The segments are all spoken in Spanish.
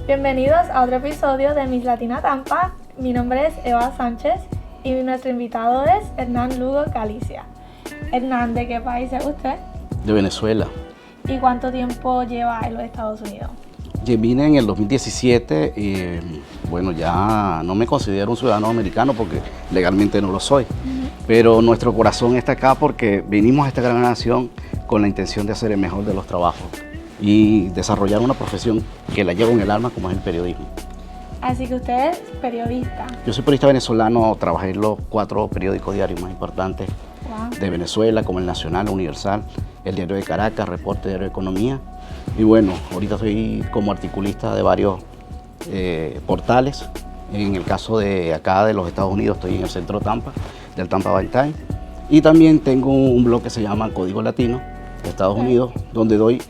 Bienvenidos a otro episodio de Miss Latina Tampa. Mi nombre es Eva Sánchez y nuestro invitado es Hernán Lugo Galicia. Hernán, ¿de qué país es usted? De Venezuela. ¿Y cuánto tiempo lleva en los Estados Unidos? Yo vine en el 2017 y bueno, ya no me considero un ciudadano americano porque legalmente no lo soy. Pero nuestro corazón está acá porque vinimos a esta gran nación con la intención de hacer el mejor de los trabajos y desarrollar una profesión que la llevo en el alma, como es el periodismo. Así que usted es periodista. Yo soy periodista venezolano, trabajé en los 4 periódicos diarios más importantes de Venezuela, como el Nacional, Universal, el Diario de Caracas, Reporte, Diario de Economía. Y bueno, ahorita soy como articulista de varios portales. En el caso de acá de los Estados Unidos estoy en el Centro Tampa, del Tampa Bay Times. Y también tengo un blog que se llama Código Latino de Estados Unidos, donde doy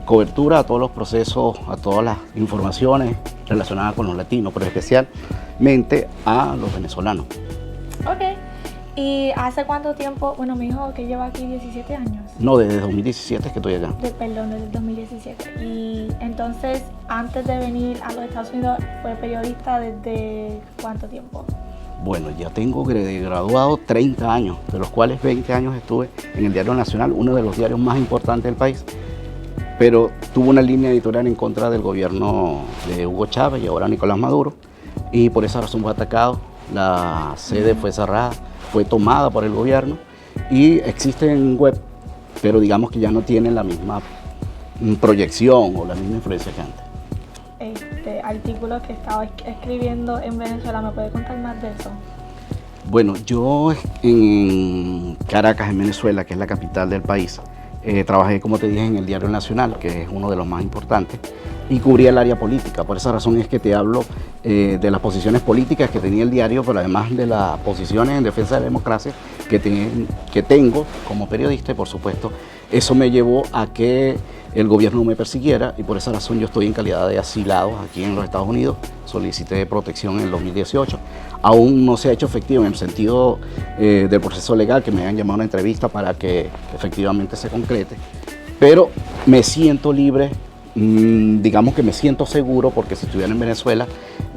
cobertura a todos los procesos, a todas las informaciones relacionadas con los latinos, pero especialmente a los venezolanos. Ok. ¿Y hace cuánto tiempo? Bueno, me dijo que lleva aquí 17 años. No, desde 2017 es que estoy acá. Perdón, desde el 2017. Y entonces, antes de venir a los Estados Unidos, ¿fue periodista desde cuánto tiempo? Bueno, ya tengo graduado 30 años, de los cuales 20 años estuve en el Diario Nacional, uno de los diarios más importantes del país, pero tuvo una línea editorial en contra del gobierno de Hugo Chávez y ahora Nicolás Maduro, y por esa razón fue atacado, la sede fue cerrada, fue tomada por el gobierno y existe en web, pero digamos que ya no tienen la misma proyección o la misma influencia que antes. Artículo que estaba escribiendo en Venezuela, ¿me puede contar más de eso? Bueno, yo en Caracas, en Venezuela, que es la capital del país, trabajé, como te dije, en el Diario Nacional, que es uno de los más importantes, y cubría el área política. Por esa razón es que te hablo de las posiciones políticas que tenía el diario, pero además de las posiciones en defensa de la democracia que tengo como periodista, y por supuesto eso me llevó a que el gobierno me persiguiera, y por esa razón yo estoy en calidad de asilado aquí en los Estados Unidos. Solicité protección en el 2018. Aún no se ha hecho efectivo en el sentido del proceso legal, que me hayan llamado a una entrevista para que efectivamente se concrete. Pero me siento libre, digamos que me siento seguro, porque si estuviera en Venezuela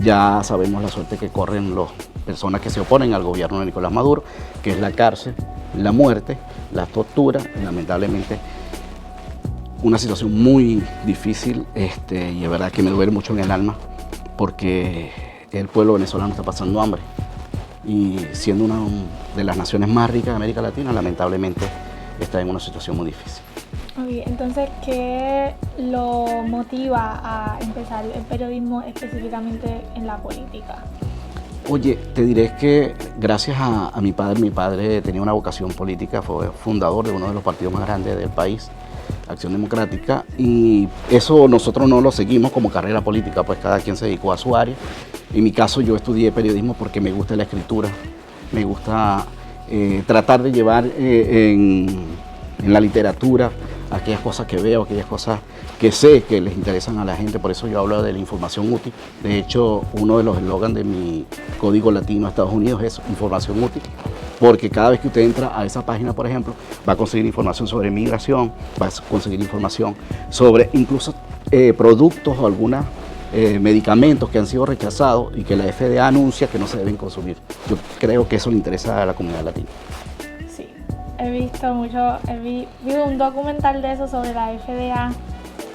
ya sabemos la suerte que corren las personas que se oponen al gobierno de Nicolás Maduro, que es la cárcel, la muerte, la tortura, y lamentablemente una situación muy difícil, y es verdad que me duele mucho en el alma porque el pueblo venezolano está pasando hambre y siendo una de las naciones más ricas de América Latina, lamentablemente está en una situación muy difícil. Okay, entonces, ¿qué lo motiva a empezar el periodismo específicamente en la política? Oye, te diré que gracias a mi padre tenía una vocación política, fue fundador de uno de los partidos más grandes del país, Acción Democrática, y eso nosotros no lo seguimos como carrera política, pues cada quien se dedicó a su área. En mi caso yo estudié periodismo porque me gusta la escritura, me gusta tratar de llevar en la literatura aquellas cosas que veo, aquellas cosas que sé que les interesan a la gente, por eso yo hablo de la información útil. De hecho, uno de los eslogans de mi Código Latino a Estados Unidos es información útil, porque cada vez que usted entra a esa página, por ejemplo, va a conseguir información sobre migración, va a conseguir información sobre incluso productos o algunos medicamentos que han sido rechazados y que la FDA anuncia que no se deben consumir. Yo creo que eso le interesa a la comunidad latina. Sí, he visto vi un documental de eso sobre la FDA,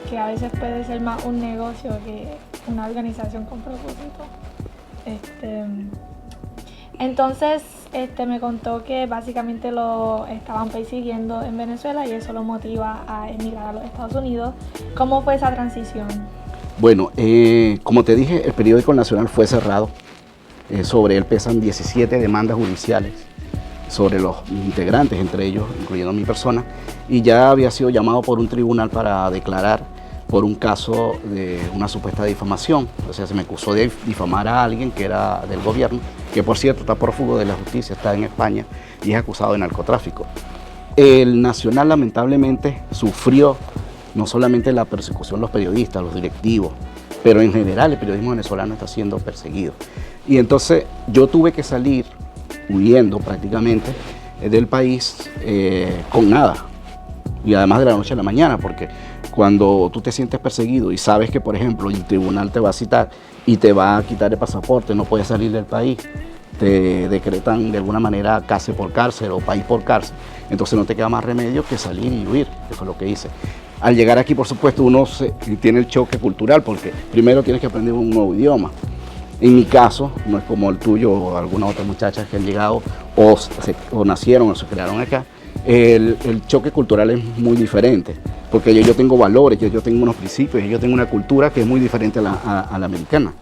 que a veces puede ser más un negocio que una organización con propósito. Entonces, me contó que básicamente lo estaban persiguiendo en Venezuela y eso lo motiva a emigrar a los Estados Unidos. ¿Cómo fue esa transición? Bueno, como te dije, el periódico Nacional fue cerrado. Sobre él pesan 17 demandas judiciales sobre los integrantes, entre ellos, incluyendo mi persona, y ya había sido llamado por un tribunal para declarar por un caso de una supuesta difamación. O sea, se me acusó de difamar a alguien que era del gobierno, que por cierto está prófugo de la justicia, está en España y es acusado de narcotráfico. El Nacional lamentablemente sufrió no solamente la persecución de los periodistas, los directivos, pero en general el periodismo venezolano está siendo perseguido. Y entonces yo tuve que salir huyendo prácticamente del país con nada. Y además de la noche a la mañana, porque cuando tú te sientes perseguido y sabes que, por ejemplo, el tribunal te va a citar y te va a quitar el pasaporte, no puedes salir del país, te decretan de alguna manera cárcel por cárcel o país por cárcel, entonces no te queda más remedio que salir y huir, que fue lo que hice. Al llegar aquí, por supuesto, uno tiene el choque cultural porque primero tienes que aprender un nuevo idioma. En mi caso, no es como el tuyo o algunas otras muchachas que han llegado o nacieron o se crearon acá. El choque cultural es muy diferente, porque yo tengo valores, yo tengo unos principios, yo tengo una cultura que es muy diferente a la americana,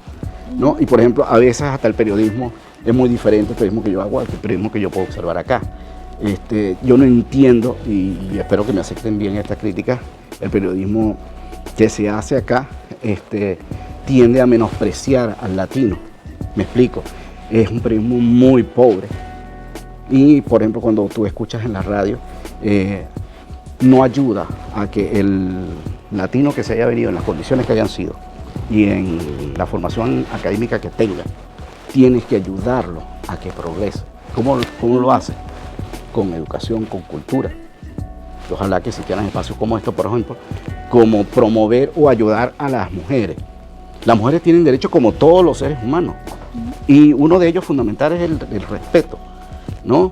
¿no? Y por ejemplo, a veces hasta el periodismo es muy diferente, el periodismo que yo hago al periodismo que yo puedo observar acá. Yo no entiendo, y espero que me acepten bien esta crítica, el periodismo que se hace acá tiende a menospreciar al latino. Me explico, es un periodismo muy pobre. Y por ejemplo, cuando tú escuchas en la radio, no ayuda a que el latino que se haya venido en las condiciones que hayan sido y en la formación académica que tenga, tienes que ayudarlo a que progrese. ¿Cómo lo hace? Con educación, con cultura. Ojalá que existieran espacios como estos, por ejemplo, como promover o ayudar a las mujeres. Las mujeres tienen derecho como todos los seres humanos, y uno de ellos fundamental es el respeto, ¿no?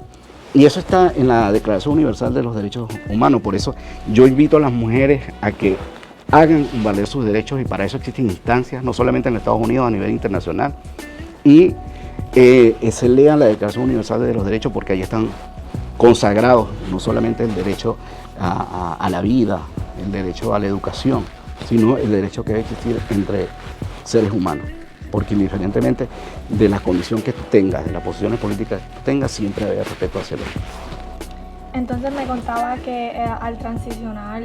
Y eso está en la Declaración Universal de los Derechos Humanos. Por eso yo invito a las mujeres a que hagan valer sus derechos, y para eso existen instancias, no solamente en Estados Unidos, a nivel internacional, y se lean la Declaración Universal de los Derechos, porque ahí están consagrados no solamente el derecho a la vida, el derecho a la educación, sino el derecho que debe existir entre seres humanos, porque indiferentemente de la condición que tú tengas, de las posiciones políticas que tú tengas, siempre debe haber respeto hacia el otro. Entonces me contaba que al transicionar,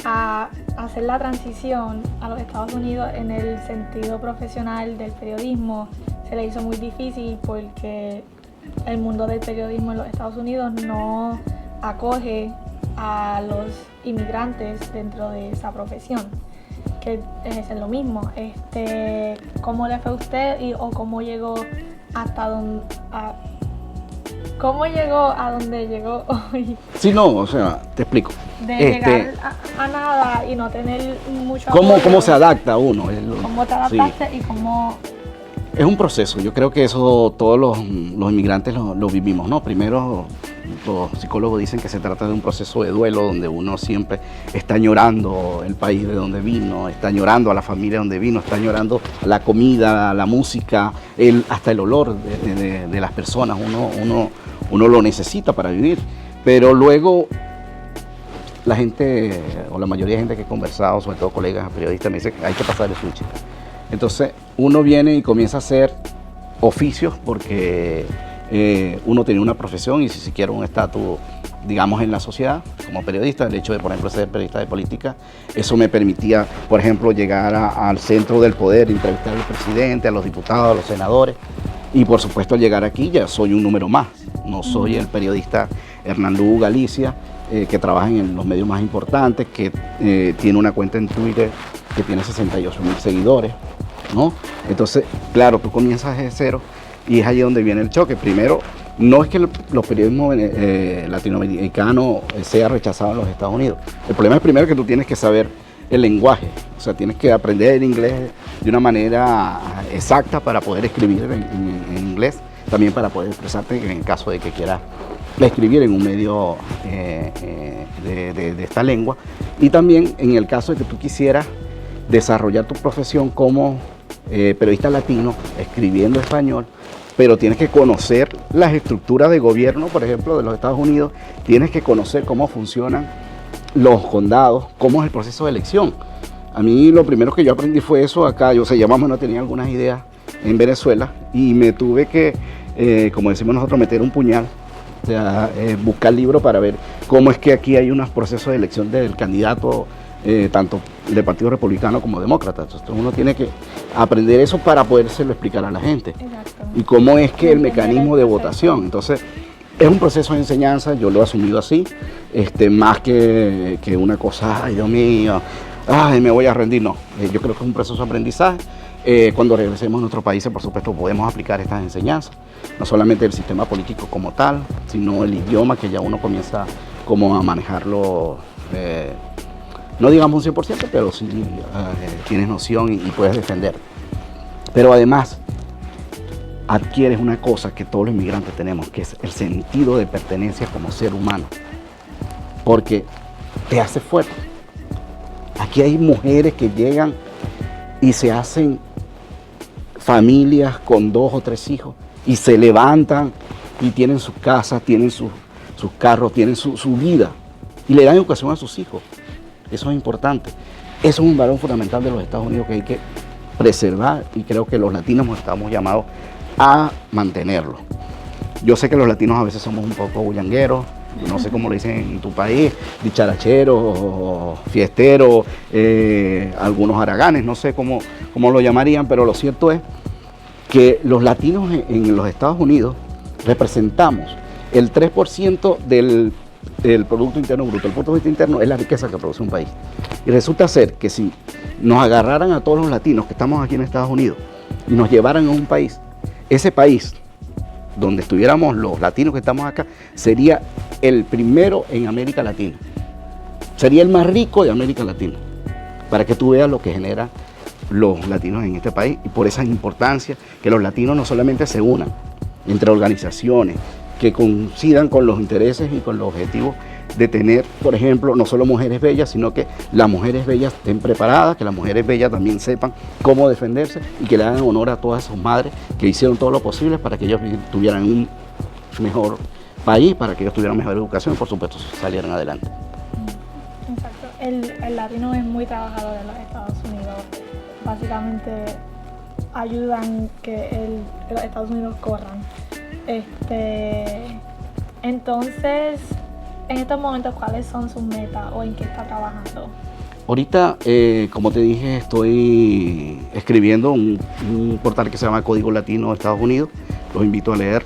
a hacer la transición a los Estados Unidos en el sentido profesional del periodismo, se le hizo muy difícil porque el mundo del periodismo en los Estados Unidos no acoge a los inmigrantes dentro de esa profesión, que es lo mismo. ¿Cómo le fue a usted o cómo llegó hasta donde llegó hoy? Sí, no, o sea, te explico. De llegar a nada y no tener mucho ¿Cómo apoyo. se adapta uno? ¿Cómo te adaptaste? Sí. Y cómo... Es un proceso, yo creo que eso todos los inmigrantes lo vivimos, ¿no? Primero, los psicólogos dicen que se trata de un proceso de duelo donde uno siempre está añorando el país de donde vino, está añorando a la familia de donde vino, está añorando la comida, la música, hasta el olor de las personas, uno lo necesita para vivir. Pero luego la gente, o la mayoría de gente que he conversado, sobre todo colegas periodistas, me dicen que hay que pasar el switch. Entonces uno viene y comienza a hacer oficios porque uno tenía una profesión y si siquiera un estatus, digamos, en la sociedad como periodista. El hecho de, por ejemplo, ser periodista de política, eso me permitía, por ejemplo, llegar al centro del poder, entrevistar al presidente, a los diputados, a los senadores, y por supuesto al llegar aquí ya soy un número más. No soy el periodista Hernán Lugo Galicia, que trabaja en los medios más importantes, que tiene una cuenta en Twitter que tiene 68.000 seguidores, ¿no? Entonces, claro, tú comienzas de cero y es allí donde viene el choque. Primero, no es que los periodismos latinoamericanos sea rechazado en los Estados Unidos. El problema es primero que tú tienes que saber el lenguaje, o sea, tienes que aprender el inglés de una manera exacta para poder escribir en inglés, también para poder expresarte en el caso de que quieras escribir en un medio de esta lengua, y también en el caso de que tú quisieras desarrollar tu profesión como periodista latino, escribiendo español, pero tienes que conocer las estructuras de gobierno, por ejemplo, de los Estados Unidos, tienes que conocer cómo funcionan los condados, cómo es el proceso de elección. A mí lo primero que yo aprendí fue eso acá. Yo más o menos tenía algunas ideas en Venezuela y me tuve que, como decimos nosotros, meter un puñal, o sea, buscar libros para ver cómo es que aquí hay unos procesos de elección del candidato, tanto del Partido Republicano como demócrata. Entonces uno tiene que aprender eso para podérselo explicar a la gente. Exacto. Y cómo es que el mecanismo de votación. Entonces es un proceso de enseñanza, yo lo he asumido así, más que una cosa, ay Dios mío, ay, me voy a rendir, no. Yo creo que es un proceso de aprendizaje. Cuando regresemos a nuestros países, por supuesto, podemos aplicar estas enseñanzas, no solamente el sistema político como tal, sino el idioma, que ya uno comienza como a manejarlo de No digamos un 100%, pero sí tienes noción y puedes defender. Pero además, adquieres una cosa que todos los inmigrantes tenemos, que es el sentido de pertenencia como ser humano. Porque te hace fuerte. Aquí hay mujeres que llegan y se hacen familias con 2 o 3 hijos y se levantan y tienen sus casas, tienen sus carros, tienen su vida y le dan educación a sus hijos. Eso es importante. Eso es un valor fundamental de los Estados Unidos que hay que preservar y creo que los latinos estamos llamados a mantenerlo. Yo sé que los latinos a veces somos un poco bullangueros, no sé cómo lo dicen en tu país, dicharacheros, fiesteros, algunos haraganes, no sé cómo lo llamarían, pero lo cierto es que los latinos en los Estados Unidos representamos el 3% del Producto Interno Bruto. El Producto Interno es la riqueza que produce un país. Y resulta ser que si nos agarraran a todos los latinos que estamos aquí en Estados Unidos y nos llevaran a un país, ese país donde estuviéramos los latinos que estamos acá, sería el primero en América Latina. Sería el más rico de América Latina. Para que tú veas lo que generan los latinos en este país y por esa importancia que los latinos no solamente se unan entre organizaciones, que coincidan con los intereses y con los objetivos de tener, por ejemplo, no solo mujeres bellas, sino que las mujeres bellas estén preparadas, que las mujeres bellas también sepan cómo defenderse y que le hagan honor a todas sus madres que hicieron todo lo posible para que ellos tuvieran un mejor país, para que ellos tuvieran mejor educación y por supuesto salieran adelante. Exacto. El latino es muy trabajador en los Estados Unidos. Básicamente ayudan que los Estados Unidos corran. Entonces, en estos momentos, ¿cuáles son sus metas o en qué está trabajando? Ahorita, como te dije, estoy escribiendo un portal que se llama Código Latino de Estados Unidos. Los invito a leer,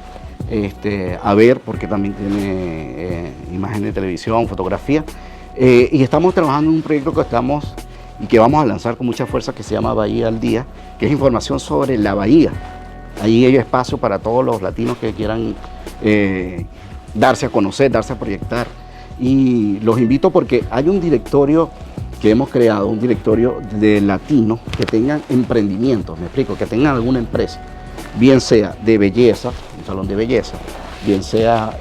a ver, porque también tiene imagen de televisión, fotografía. Y estamos trabajando en un proyecto que vamos a lanzar con mucha fuerza, que se llama Bahía al Día, que es información sobre la bahía. Ahí hay espacio para todos los latinos que quieran darse a conocer, darse a proyectar. Y los invito porque hay un directorio que hemos creado, un directorio de latinos que tengan emprendimientos, me explico, que tengan alguna empresa, bien sea de belleza, un salón de belleza, bien sea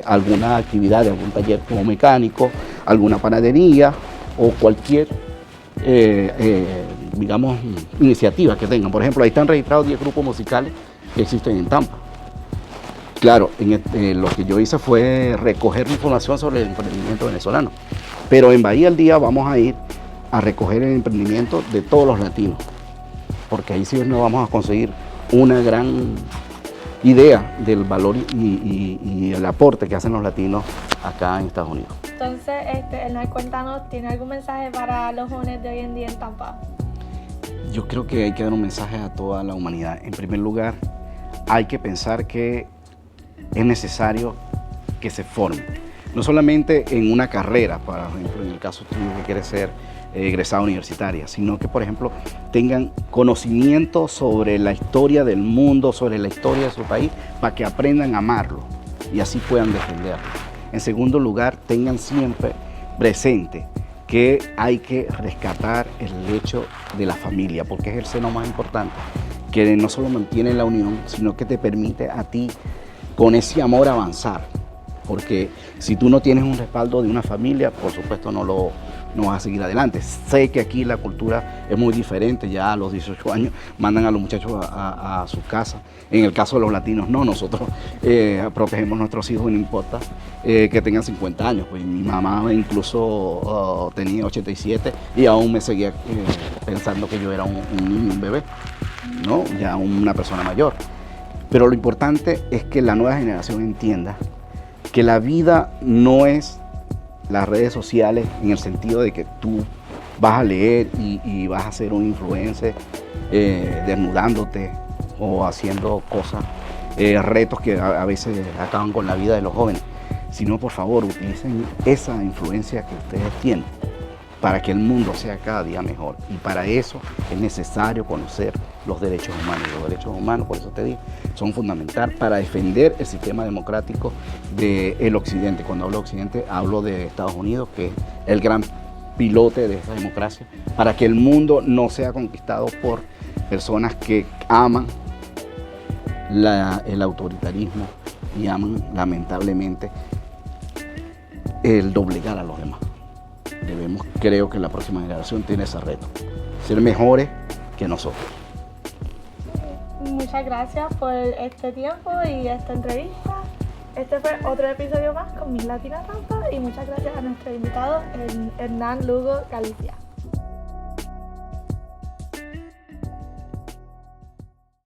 alguna actividad de algún taller como mecánico, alguna panadería o cualquier digamos, iniciativas que tengan. Por ejemplo, ahí están registrados 10 grupos musicales que existen en Tampa. Claro, lo que yo hice fue recoger información sobre el emprendimiento venezolano. Pero en Bahía al Día vamos a ir a recoger el emprendimiento de todos los latinos. Porque ahí sí nos vamos a conseguir una gran idea del valor y el aporte que hacen los latinos acá en Estados Unidos. Entonces, Hernán, cuéntanos, ¿tiene algún mensaje para los jóvenes de hoy en día en Tampa? Yo creo que hay que dar un mensaje a toda la humanidad. En primer lugar, hay que pensar que es necesario que se formen. No solamente en una carrera, por ejemplo, en el caso tuyo que quieres ser egresada universitaria, sino que, por ejemplo, tengan conocimiento sobre la historia del mundo, sobre la historia de su país, para que aprendan a amarlo y así puedan defenderlo. En segundo lugar, tengan siempre presente que hay que rescatar el hecho de la familia, porque es el seno más importante, que no solo mantiene la unión, sino que te permite a ti, con ese amor, avanzar. Porque si tú no tienes un respaldo de una familia, por supuesto no vas a seguir adelante. Sé que aquí la cultura es muy diferente, ya a los 18 años mandan a los muchachos a su casa. En el caso de los latinos, no, nosotros protegemos a nuestros hijos, no importa que tengan 50 años. Pues mi mamá incluso tenía 87 y aún me seguía pensando que yo era un niño, un bebé, ¿no? Ya una persona mayor. Pero lo importante es que la nueva generación entienda que la vida no es las redes sociales en el sentido de que tú vas a leer y vas a ser un influencer desnudándote o haciendo cosas, retos que a veces acaban con la vida de los jóvenes, sino por favor utilicen esa influencia que ustedes tienen para que el mundo sea cada día mejor. Y para eso es necesario conocer los derechos humanos. Los derechos humanos, por eso te digo, son fundamentales para defender el sistema democrático del Occidente. Cuando hablo de Occidente, hablo de Estados Unidos, que es el gran pilote de esta democracia, para que el mundo no sea conquistado por personas que aman el autoritarismo y aman lamentablemente el doblegar a los demás. Creo que la próxima generación tiene ese reto, ser mejores que nosotros. Muchas gracias por este tiempo y esta entrevista. Este fue otro episodio más con Miss Latina Tampa y muchas gracias a nuestro invitado Hernán Lugo Galicia.